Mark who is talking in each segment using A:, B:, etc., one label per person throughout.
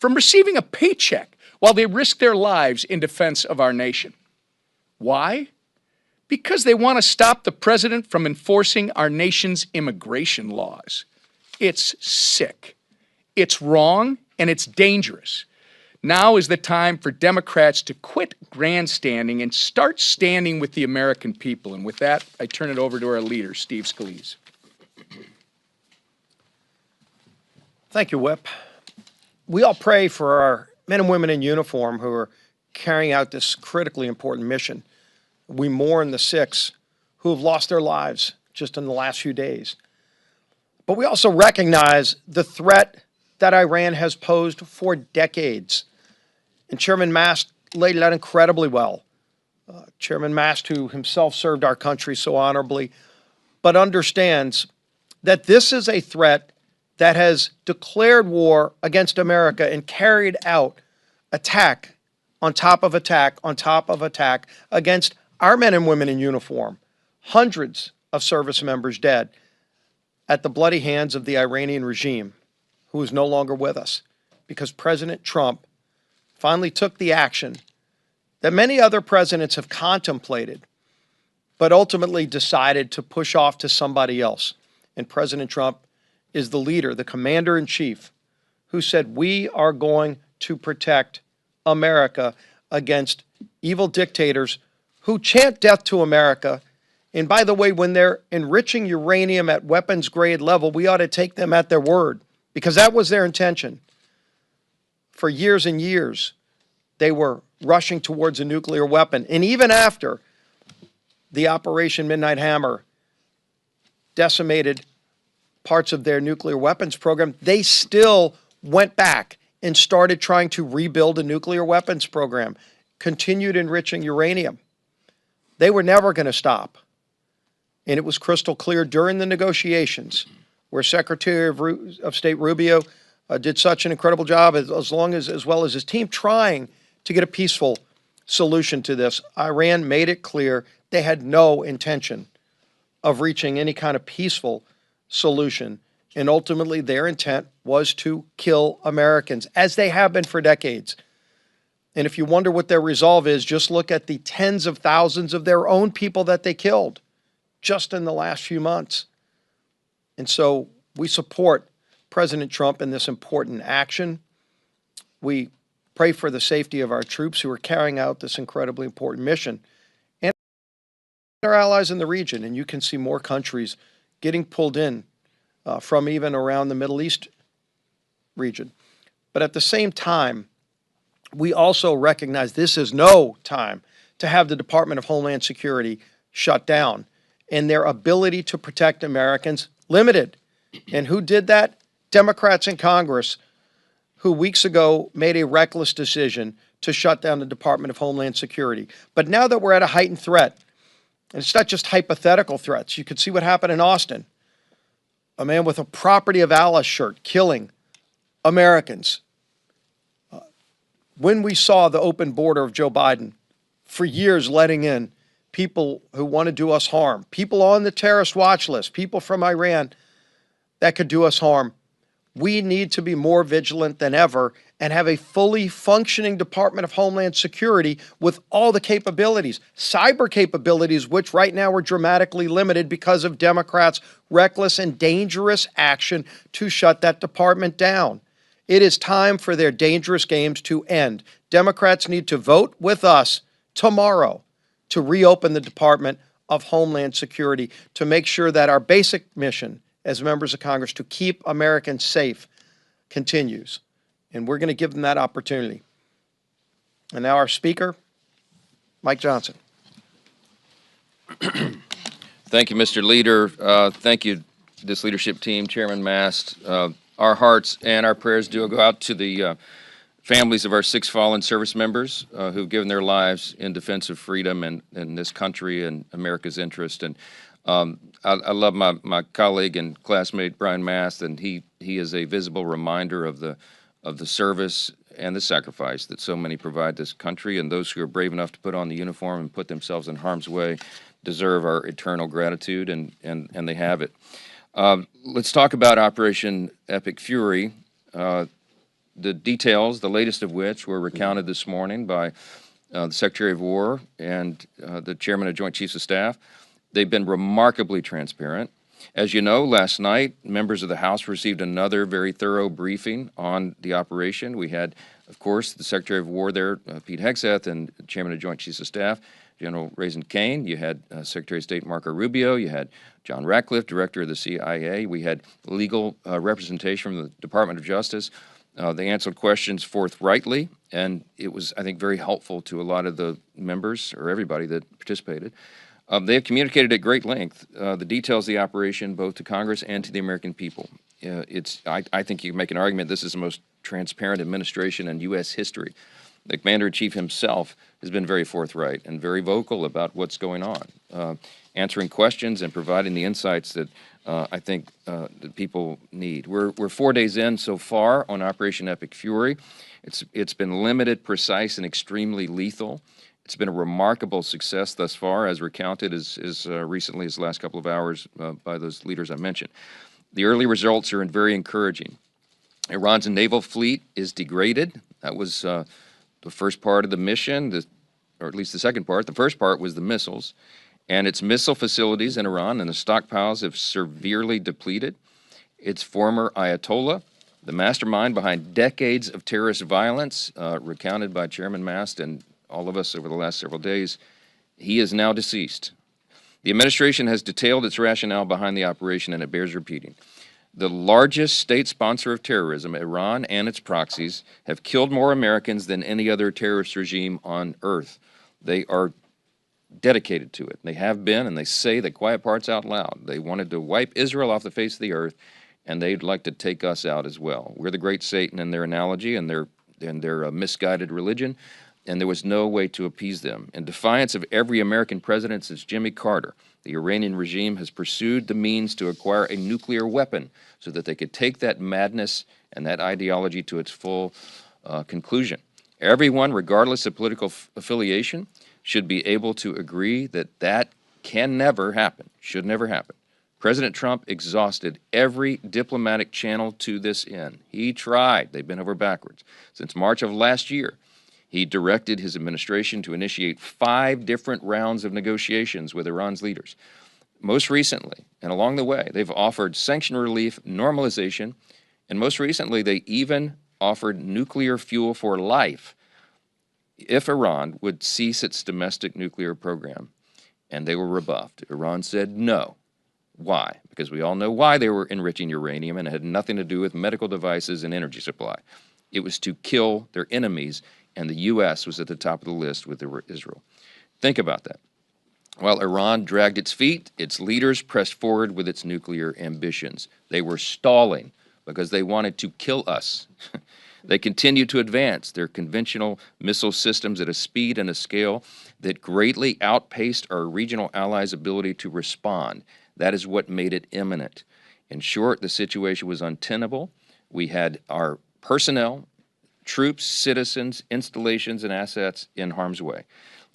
A: from receiving a paycheck while they risk their lives in defense of our nation. Why? Because they want to stop the president from enforcing our nation's immigration laws. It's sick. It's wrong, and it's dangerous. Now is the time for Democrats to quit grandstanding and start standing with the American people. And with that, I turn it over to our leader, Steve Scalise.
B: Thank you, Whip. We all pray for our men and women in uniform who are carrying out this critically important mission. We mourn the 6 who have lost their lives just in the last few days. But we also recognize the threat that Iran has posed for decades. And Chairman Mast laid it out incredibly well. Chairman Mast, who himself served our country so honorably, but understands that this is a threat that has declared war against America and carried out attack on top of attack on top of attack against our men and women in uniform. Hundreds of service members dead at the bloody hands of the Iranian regime, who is no longer with us, because President Trump finally took the action that many other presidents have contemplated, but ultimately decided to push off to somebody else. And President Trump is the leader, the commander-in-chief, who said, we are going to protect America against evil dictators who chant death to America. And by the way, when they're enriching uranium at weapons grade level, we ought to take them at their word, because that was their intention. For years and years, they were rushing towards a nuclear weapon. And even after the Operation Midnight Hammer decimated parts of their nuclear weapons program, they still went back and started trying to rebuild a nuclear weapons program, continued enriching uranium. They were never going to stop. And it was crystal clear during the negotiations, where Secretary of State Rubio did such an incredible job, as well as his team, trying to get a peaceful solution to this. Iran made it clear they had no intention of reaching any kind of peaceful solution. And ultimately, their intent was to kill Americans, as they have been for decades. And if you wonder what their resolve is, just look at the tens of thousands of their own people that they killed just in the last few months. And so we support President Trump in this important action. We pray for the safety of our troops who are carrying out this incredibly important mission, and our allies in the region. And you can see more countries getting pulled in from even around the Middle East region. But at the same time, we also recognize this is no time to have the Department of Homeland Security shut down and their ability to protect Americans limited. And who did that? Democrats in Congress, who weeks ago made a reckless decision to shut down the Department of Homeland Security. But now that we're at a heightened threat, and it's not just hypothetical threats, you could see what happened in Austin. A man with a Property of Allah shirt killing Americans. When we saw the open border of Joe Biden, for years letting in people who want to do us harm, people on the terrorist watch list, people from Iran that could do us harm, we need to be more vigilant than ever and have a fully functioning Department of Homeland Security with all the capabilities, cyber capabilities, which right now are dramatically limited because of Democrats' reckless and dangerous action to shut that department down. It is time for their dangerous games to end. Democrats need to vote with us tomorrow to reopen the Department of Homeland Security to make sure that our basic mission as members of Congress to keep Americans safe continues. And we're going to give them that opportunity. And now our Speaker, Mike Johnson.
C: Thank you, Mr. Leader. Thank you, this leadership team, Chairman Mast. Our hearts and our prayers do go out to the families of our 6 fallen service members who've given their lives in defense of freedom and this country and America's interest. And I love my colleague and classmate Brian Mast, and he is a visible reminder of the service and the sacrifice that so many provide this country, and those who are brave enough to put on the uniform and put themselves in harm's way deserve our eternal gratitude, and they have it. Let's talk about Operation Epic Fury. the details, the latest of which were recounted this morning by the Secretary of War and the Chairman of Joint Chiefs of Staff. They've been remarkably transparent. As you know, last night, members of the House received another very thorough briefing on the operation. We had, of course, the Secretary of War there, Pete Hegseth, and Chairman of Joint Chiefs of Staff, General Raisin Kane. You had Secretary of State Marco Rubio. You had John Ratcliffe, Director of the CIA. We had legal representation from the Department of Justice. They answered questions forthrightly, and it was, I think, very helpful to a lot of the members, or everybody that participated. They have communicated at great length the details of the operation, both to Congress and to the American people. I think you can make an argument this is the most transparent administration in U.S. history. The Commander-in-Chief himself has been very forthright and very vocal about what's going on, answering questions and providing the insights that I think that people need. We're 4 days in so far on Operation Epic Fury. It's been limited, precise, and extremely lethal. It's been a remarkable success thus far, as recounted as recently as the last couple of hours by those leaders I mentioned. The early results are very encouraging. Iran's naval fleet is degraded. That was the first part of the mission, or at least the second part. The first part was the missiles. And its missile facilities in Iran and the stockpiles have severely depleted. Its former Ayatollah, the mastermind behind decades of terrorist violence, recounted by Chairman Mast and all of us over the last several days, he is now deceased. The administration has detailed its rationale behind the operation, and it bears repeating. The largest state sponsor of terrorism, Iran and its proxies, have killed more Americans than any other terrorist regime on earth. They are dedicated to it. They have been, and they say the quiet parts out loud. They wanted to wipe Israel off the face of the earth, and they'd like to take us out as well. We're the great Satan in their analogy and their misguided religion, and there was no way to appease them. In defiance of every American president since Jimmy Carter, the Iranian regime has pursued the means to acquire a nuclear weapon so that they could take that madness and that ideology to its full conclusion. Everyone, regardless of political affiliation, should be able to agree that that can never happen, should never happen. President Trump exhausted every diplomatic channel to this end. He tried. They bent over backwards. Since March of last year, he directed his administration to initiate 5 different rounds of negotiations with Iran's leaders. Most recently, and along the way, they've offered sanction relief, normalization, and most recently, they even offered nuclear fuel for life if Iran would cease its domestic nuclear program, and they were rebuffed. Iran said no. Why? Because we all know why they were enriching uranium, and it had nothing to do with medical devices and energy supply. It was to kill their enemies, and the U.S. was at the top of the list with Israel. Think about that. While Iran dragged its feet, its leaders pressed forward with its nuclear ambitions. They were stalling because they wanted to kill us. They continue to advance their conventional missile systems at a speed and a scale that greatly outpaced our regional allies' ability to respond. That is what made it imminent. In short, the situation was untenable. We had our personnel, troops, citizens, installations, and assets in harm's way.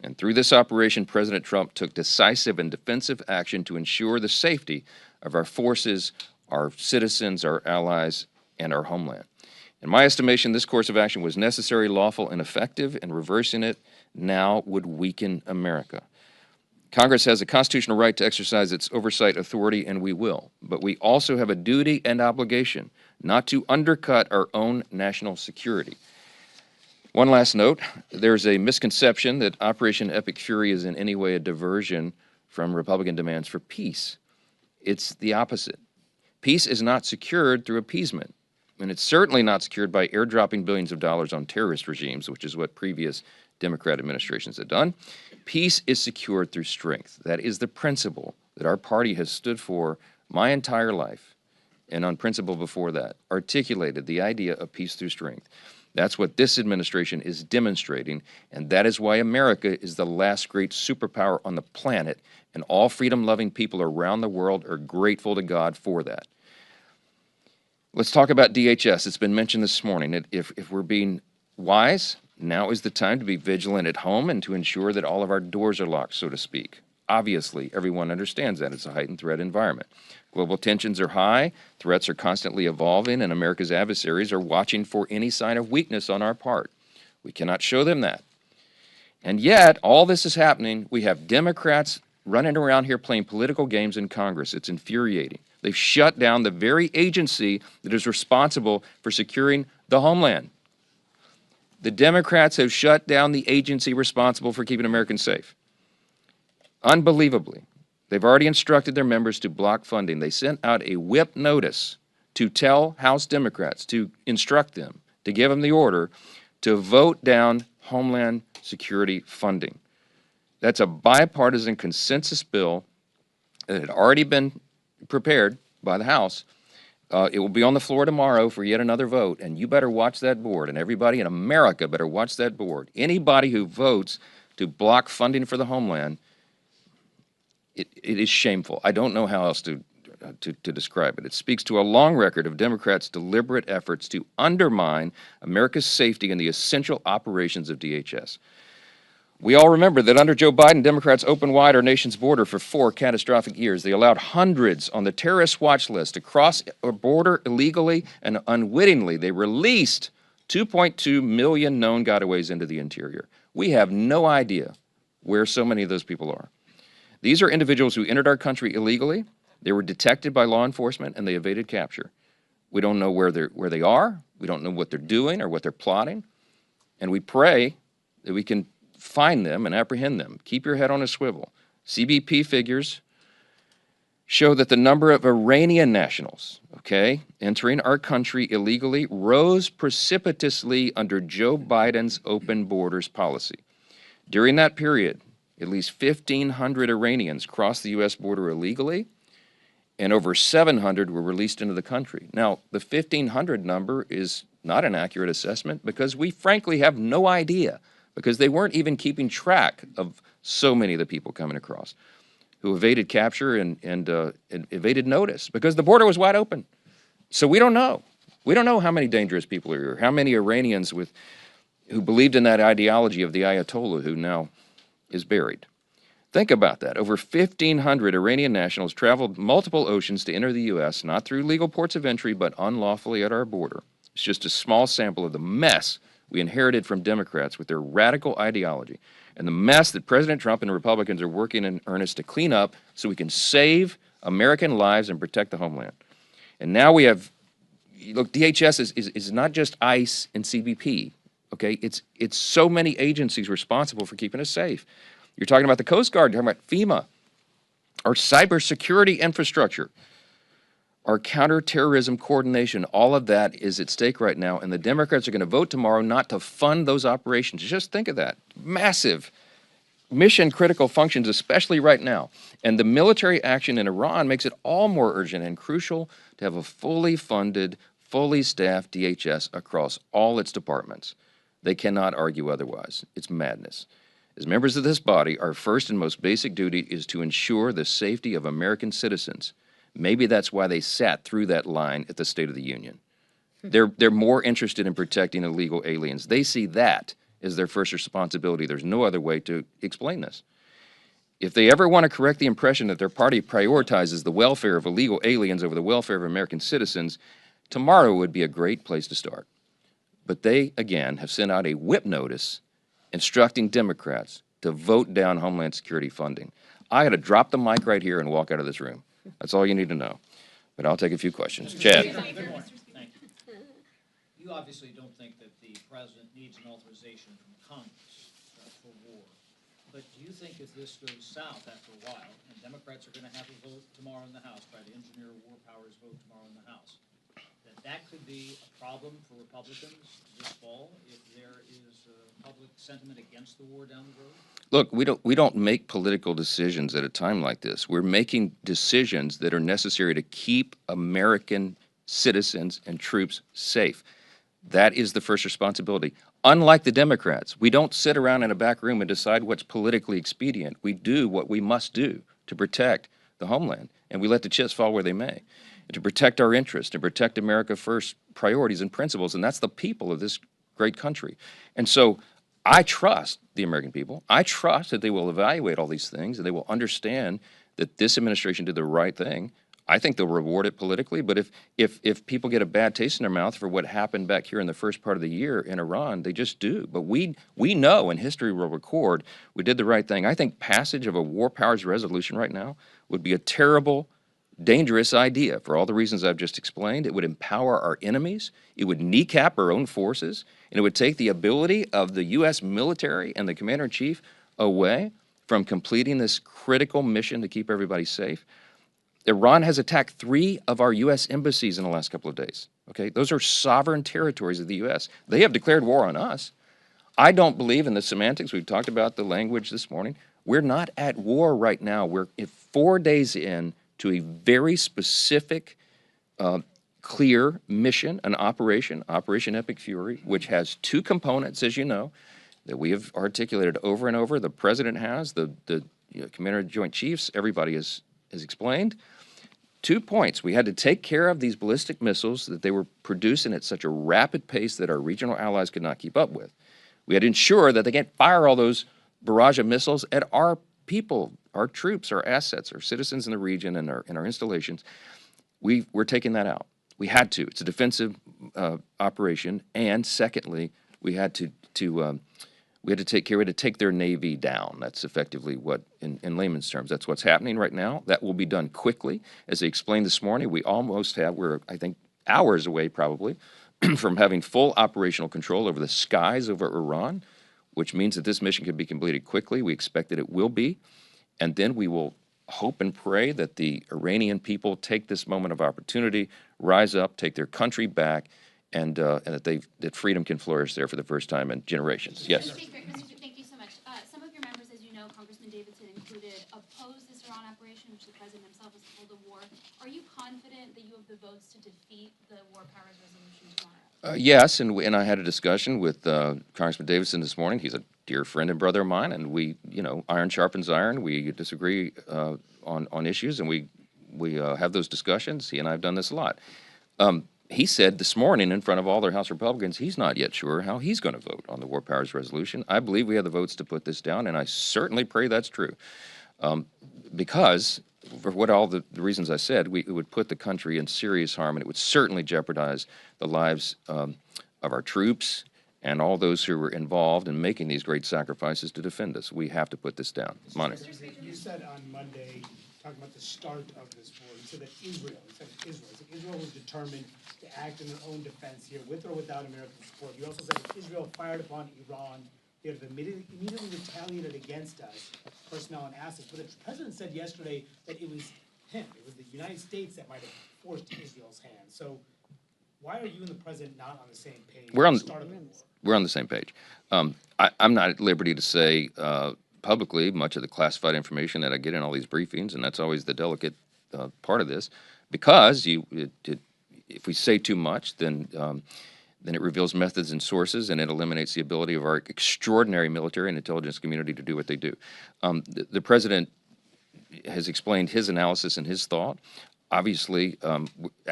C: And through this operation, President Trump took decisive and defensive action to ensure the safety of our forces, our citizens, our allies, and our homeland. In my estimation, this course of action was necessary, lawful, and effective, and reversing it now would weaken America. Congress has a constitutional right to exercise its oversight authority, and we will. But we also have a duty and obligation not to undercut our own national security. One last note, there's a misconception that Operation Epic Fury is in any way a diversion from Republican demands for peace. It's the opposite. Peace is not secured through appeasement. And it's certainly not secured by airdropping billions of dollars on terrorist regimes, which is what previous Democrat administrations have done. Peace is secured through strength. That is the principle that our party has stood for my entire life, and on principle before that, articulated the idea of peace through strength. That's what this administration is demonstrating, and that is why America is the last great superpower on the planet, and all freedom-loving people around the world are grateful to God for that. Let's talk about DHS. It's been mentioned this morning. If we're being wise, now is the time to be vigilant at home and to ensure that all of our doors are locked, so to speak. Obviously, everyone understands that it's a heightened threat environment. Global tensions are high, threats are constantly evolving, and America's adversaries are watching for any sign of weakness on our part. We cannot show them that. And yet, all this is happening. We have Democrats running around here playing political games in Congress. It's infuriating. They've shut down the very agency that is responsible for securing the homeland. The Democrats have shut down the agency responsible for keeping Americans safe. Unbelievably. They've already instructed their members to block funding. They sent out a whip notice to tell House Democrats, to instruct them, to give them the order to vote down Homeland Security funding. That's a bipartisan consensus bill that had already been prepared by the House. It will be on the floor tomorrow for yet another vote, and you better watch that board, and everybody in America better watch that board. Anybody who votes to block funding for the homeland, it is shameful. I don't know how else to describe it. It speaks to a long record of Democrats' deliberate efforts to undermine America's safety and the essential operations of DHS. We all remember that under Joe Biden, Democrats opened wide our nation's border for 4 catastrophic years. They allowed hundreds on the terrorist watch list to cross a border illegally, and unwittingly they released 2.2 million known gotaways into the interior. We have no idea where so many of those people are. These are individuals who entered our country illegally. They were detected by law enforcement and they evaded capture. We don't know where they are. We don't know what they're doing or what they're plotting. And we pray that we can find them and apprehend them. Keep your head on a swivel. CBP figures show that the number of Iranian nationals, entering our country illegally rose precipitously under Joe Biden's open borders policy. During that period, at least 1,500 Iranians crossed the U.S. border illegally, and over 700 were released into the country. Now, the 1,500 number is not an accurate assessment because we frankly have no idea, because they weren't even keeping track of so many of the people coming across who evaded capture and evaded notice because the border was wide open. So we don't know. We don't know how many dangerous people are here, how many Iranians who believed in that ideology of the Ayatollah who now is buried. Think about that. Over 1,500 Iranian nationals traveled multiple oceans to enter the U.S., not through legal ports of entry, but unlawfully at our border. It's just a small sample of the mess we inherited from Democrats with their radical ideology and the mess that President Trump and Republicans are working in earnest to clean up so we can save American lives and protect the homeland. And now we have, look, DHS is not just ICE and CBP, It's so many agencies responsible for keeping us safe. You're talking about the Coast Guard, you're talking about FEMA, our cybersecurity infrastructure, our counterterrorism coordination, all of that is at stake right now, and the Democrats are going to vote tomorrow not to fund those operations. Just think of that. Massive mission-critical functions, especially right now. And the military action in Iran makes it all more urgent and crucial to have a fully funded, fully staffed DHS across all its departments. They cannot argue otherwise. It's madness. As members of this body, our first and most basic duty is to ensure the safety of American citizens. Maybe that's why they sat through that line at the State of the Union. They're more interested in protecting illegal aliens. They see that as their first responsibility. There's no other way to explain this. If they ever want to correct the impression that their party prioritizes the welfare of illegal aliens over the welfare of American citizens, tomorrow would be a great place to start. But they, again, have sent out a whip notice instructing Democrats to vote down Homeland Security funding. I had to drop the mic right here and walk out of this room. That's all you need to know. But I'll take a few questions. Chad.
D: Thank you. You obviously don't think that the president needs an authorization from Congress for war. But do you think if this goes south after a while, and Democrats are going to have a vote tomorrow in the House, try to engineer a war powers vote tomorrow in the House, that could be a problem for Republicans this fall if there is public sentiment against the war down the road?
C: Look, we don't make political decisions at a time like this. We're making decisions that are necessary to keep American citizens and troops safe. That is the first responsibility. Unlike the Democrats, we don't sit around in a back room and decide what's politically expedient. We do what we must do to protect the homeland, and we let the chips fall where they may. And to protect our interests, to protect America First priorities and principles, and that's the people of this great country. And so I trust the American people. I trust that they will evaluate all these things and they will understand that this administration did the right thing. I think they'll reward it politically, but if people get a bad taste in their mouth for what happened back here in the first part of the year in Iran, they just do. But we know, and history will record, we did the right thing. I think passage of a war powers resolution right now would be a terrible, dangerous idea for all the reasons I've just explained. It would empower our enemies, it would kneecap our own forces, and it would take the ability of the U.S. military and the commander-in-chief away from completing this critical mission to keep everybody safe. Iran has attacked 3 of our U.S. embassies in the last couple of days. Okay, those are sovereign territories of the U.S. They have declared war on us. I don't believe in the semantics. We've talked about the language this morning. We're not at war right now. We're 4 days in to a very specific, clear mission, an operation, Operation Epic Fury, which has 2 components, as you know, that we have articulated over and over. The president has, the Commander of Joint Chiefs, everybody has explained. 2 points. We had to take care of these ballistic missiles that they were producing at such a rapid pace that our regional allies could not keep up with. We had to ensure that they can't fire all those barrage of missiles at our people, our troops, our assets, our citizens in the region, and our installations. We're taking that out. We had to. It's a defensive operation. And secondly, we had to take their Navy down. That's effectively what, in layman's terms, that's what's happening right now. That will be done quickly. As I explained this morning, we're, I think, hours away probably from having full operational control over the skies over Iran, which means that this mission can be completed quickly. We expect that it will be. And then we will hope and pray that the Iranian people take this moment of opportunity, rise up, take their country back, and that freedom can flourish there for the first time in generations. Yes.
E: Mr. Speaker, thank you so much. Some of your members, as you know, Congressman Davidson included, oppose this Iran operation, which the president himself has called a war. Are you confident that you have the votes to defeat the war powers resolution tomorrow?
C: Yes, and I had a discussion with Congressman Davidson this morning. He's a dear friend and brother of mine, and we, iron sharpens iron. We disagree on issues, and we have those discussions. He and I have done this a lot. He said this morning in front of all their House Republicans, he's not yet sure how he's going to vote on the war powers resolution. I believe we have the votes to put this down, and I certainly pray that's true. Because, for what all the reasons I said, it would put the country in serious harm, and it would certainly jeopardize the lives of our troops and all those who were involved in making these great sacrifices to defend us. We have to put this down. Money.
F: You said on Monday, talking about the start of this war, you said that Israel was determined to act in their own defense here, with or without American support. You also said if Israel fired upon Iran, they would have immediately retaliated against us, personnel and assets. But the president said yesterday that it was him, it was the United States that might have forced Israel's hand. So why are you and the president not on the same page?
C: We're on the same page. I'm not at liberty to say publicly much of the classified information that I get in all these briefings, and that's always the delicate part of this, because if we say too much, then it reveals methods and sources, and it eliminates the ability of our extraordinary military and intelligence community to do what they do. The president has explained his analysis and his thought. Obviously,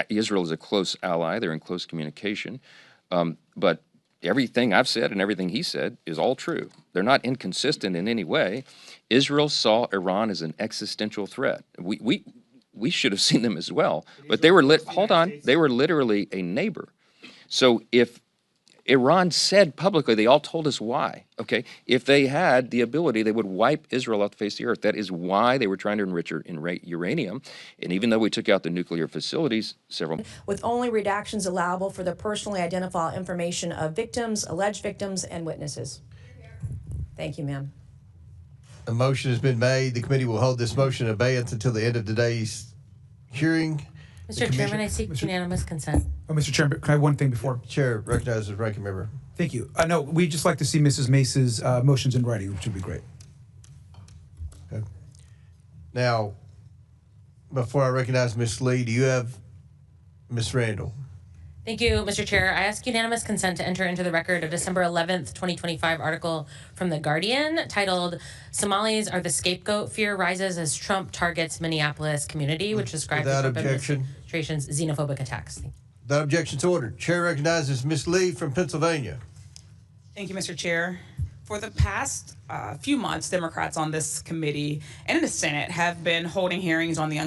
C: Israel is a close ally. They're in close communication. But everything I've said and everything he said is all true. They're not inconsistent in any way. Israel saw Iran as an existential threat. We should have seen them as well. But they were they were literally a neighbor. So if Iran said publicly, they all told us why, okay? If they had the ability, they would wipe Israel off the face of the earth. That is why they were trying to enrich uranium. And even though we took out the nuclear facilities,
G: with only redactions allowable for the personally identifiable information of victims, alleged victims, and witnesses. Thank you, ma'am.
H: A motion has been made. The committee will hold this motion in abeyance until the end of today's hearing.
I: Mr. Chairman, I seek unanimous consent.
J: Oh, Mr. Chairman, can I have one thing before?
H: Chair recognizes ranking member.
J: Thank you. No, we'd just like to see Mrs. Mace's motions in writing, which would be great.
H: Okay. Now, before I recognize Ms. Lee, do you have Ms. Randall?
I: Thank you, Mr. Chair. I ask unanimous consent to enter into the record a December 11th, 2025 article from The Guardian titled, "Somalis Are the Scapegoat. Fear Rises as Trump Targets Minneapolis Community," which describes the Trump administration's xenophobic attacks.
H: Without objection to order. Chair recognizes Ms. Lee from Pennsylvania.
K: Thank you, Mr. Chair. For the past few months, Democrats on this committee and in the Senate have been holding hearings on the